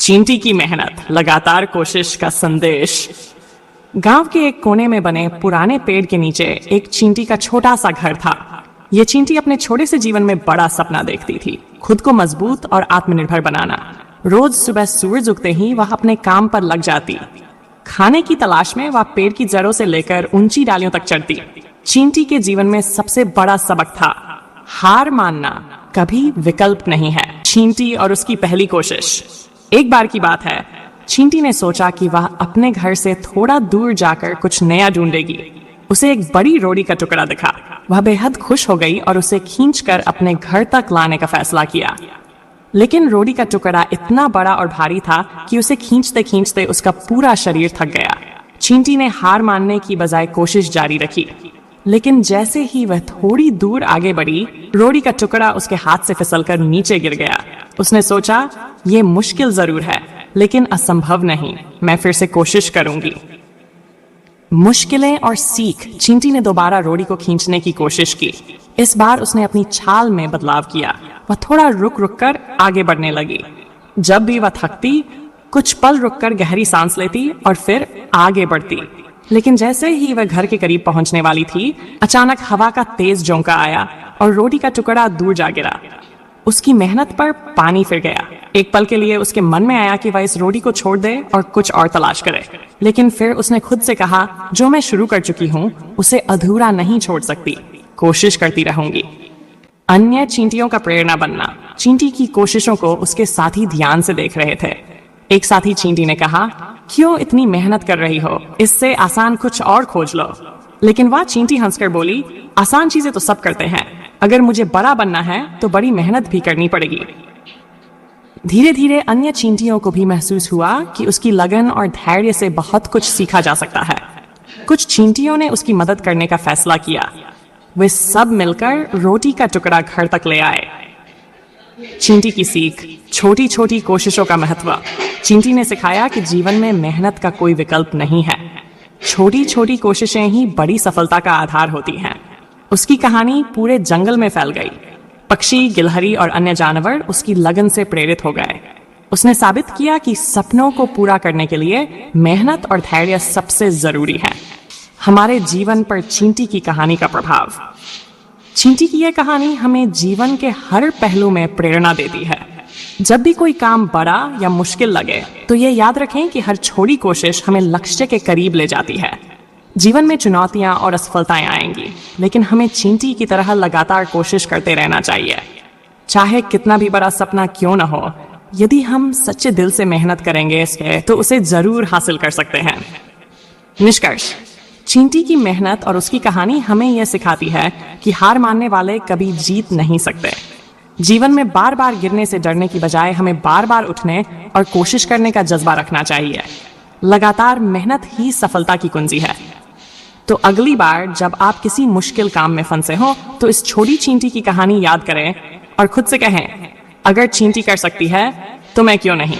चींटी की मेहनत, लगातार कोशिश का संदेश। गांव के एक कोने में बने पुराने पेड़ के नीचे एक चींटी का छोटा सा घर था। यह चींटी अपने छोटे से जीवन में बड़ा सपना देखती थी, खुद को मजबूत और आत्मनिर्भर बनाना। रोज सुबह सूरज उगते ही वह अपने काम पर लग जाती। खाने की तलाश में वह पेड़ की जड़ों से लेकर ऊंची डालियों तक चढ़ती। चींटी के जीवन में सबसे बड़ा सबक था, हार मानना कभी विकल्प नहीं है। चींटी और उसकी पहली कोशिश। एक बार की बात है, चींटी ने सोचा कि वह अपने घर से थोड़ा दूर जाकर कुछ नया ढूंढेगी। उसे एक बड़ी रोटी का टुकड़ा दिखा। वह बेहद खुश हो गई और उसे खींचकर अपने घर तक लाने का फैसला किया। लेकिन रोटी का टुकड़ा इतना बड़ा और भारी था कि उसे खींचते खींचते उसका पूरा शरीर थक गया। चींटी ने हार मानने की बजाय कोशिश जारी रखी। लेकिन जैसे ही वह थोड़ी दूर आगे बढ़ी, रोटी का टुकड़ा उसके हाथ से फिसलकर नीचे गिर गया। उसने सोचा, ये मुश्किल जरूर है लेकिन असंभव नहीं, मैं फिर से कोशिश करूंगी। मुश्किलें और सीख। चींटी ने दोबारा रोटी को खींचने की कोशिश की। इस बार उसने अपनी चाल में बदलाव किया। वह थोड़ा रुक रुक कर आगे बढ़ने लगी। जब भी वह थकती, कुछ पल रुककर गहरी सांस लेती और फिर आगे बढ़ती। लेकिन जैसे ही वह घर के करीब पहुंचने वाली थी, अचानक हवा का तेज झोंका आया और रोटी का टुकड़ा दूर जा गिरा। उसकी मेहनत पर पानी फिर गया। एक पल के लिए उसके मन में आया कि वह इस रोटी को छोड़ दे और कुछ और तलाश करे। लेकिन फिर उसने खुद से कहा, जो मैं शुरू कर चुकी हूँ उसे अधूरा नहीं छोड़ सकती, कोशिश करती रहूंगी। अन्य चींटियों का प्रेरणा बनना। चींटी की कोशिशों को उसके साथी ध्यान से देख रहे थे। एक साथी चींटी ने कहा, क्यों इतनी मेहनत कर रही हो, इससे आसान कुछ और खोज लो। लेकिन वह चींटी हंसकर बोली, आसान चीजें तो सब करते हैं, अगर मुझे बड़ा बनना है तो बड़ी मेहनत भी करनी पड़ेगी। धीरे धीरे अन्य चींटियों को भी महसूस हुआ कि उसकी लगन और धैर्य से बहुत कुछ सीखा जा सकता है। कुछ चींटियों ने उसकी मदद करने का फैसला किया। वे सब मिलकर रोटी का टुकड़ा घर तक ले आए। चींटी की सीख। छोटी छोटी कोशिशों का महत्व। चींटी ने सिखाया कि जीवन में मेहनत का कोई विकल्प नहीं है। छोटी छोटी कोशिशें ही बड़ी सफलता का आधार होती हैं। उसकी कहानी पूरे जंगल में फैल गई। पक्षी, गिलहरी और अन्य जानवर उसकी लगन से प्रेरित हो गए। उसने साबित किया कि सपनों को पूरा करने के लिए मेहनत और धैर्य सबसे जरूरी है। हमारे जीवन पर चींटी की कहानी का प्रभाव। चींटी की यह कहानी हमें जीवन के हर पहलू में प्रेरणा देती है। जब भी कोई काम बड़ा या मुश्किल लगे तो ये याद रखें कि हर छोटी कोशिश हमें लक्ष्य के करीब ले जाती है। जीवन में चुनौतियां और असफलताएं आएंगी, लेकिन हमें चींटी की तरह लगातार कोशिश करते रहना चाहिए। चाहे कितना भी बड़ा सपना क्यों न हो, यदि हम सच्चे दिल से मेहनत करेंगे इसके तो उसे जरूर हासिल कर सकते हैं। निष्कर्ष। चींटी की मेहनत और उसकी कहानी हमें यह सिखाती है कि हार मानने वाले कभी जीत नहीं सकते। जीवन में बार बार गिरने से डरने की बजाय हमें बार बार उठने और कोशिश करने का जज्बा रखना चाहिए। लगातार मेहनत ही सफलता की कुंजी है। तो अगली बार जब आप किसी मुश्किल काम में फंसे हो तो इस छोटी चींटी की कहानी याद करें और खुद से कहें, अगर चींटी कर सकती है तो मैं क्यों नहीं।